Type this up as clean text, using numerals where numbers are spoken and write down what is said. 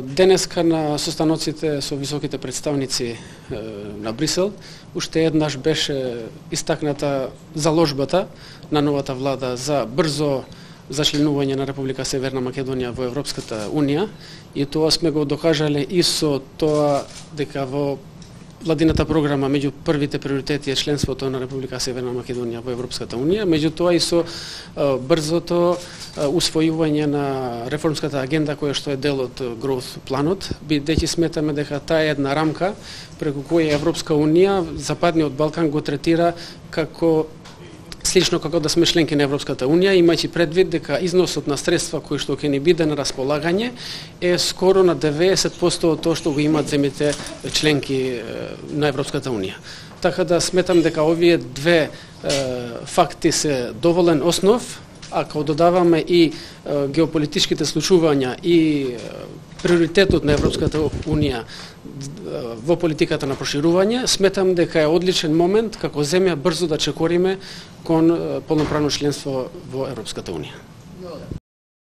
Денеска на состаноците со високите представници на Брисел уште еднаш беше истакната заложбата на новата влада за брзо зачленување на Република Северна Македонија во Европската Унија, и тоа сме го докажале и со тоа дека во владината програма меѓу првите приоритети е членството на Република Северна Македонија во Европската Унија, меѓутоа и со брзото усвојување на реформската агенда која што е дел од Growth планот, бидејќи сметаме дека таа е една рамка преку која Европска Унија Западниот Балкан го третира како слично како да сме членки на Европската Унија, имајќи предвид дека износот на средства кои што ќе ни биде на располагање е скоро на 90% од тоа што го имаат земјите членки на Европската Унија. Така да сметам дека овие две факти се доволен основ, ако додаваме и геополитичките случувања и приоритетот на Европската Унија во политиката на проширување, сметам дека е одличен момент како земја брзо да чекориме кон полноправно членство во Европската Унија.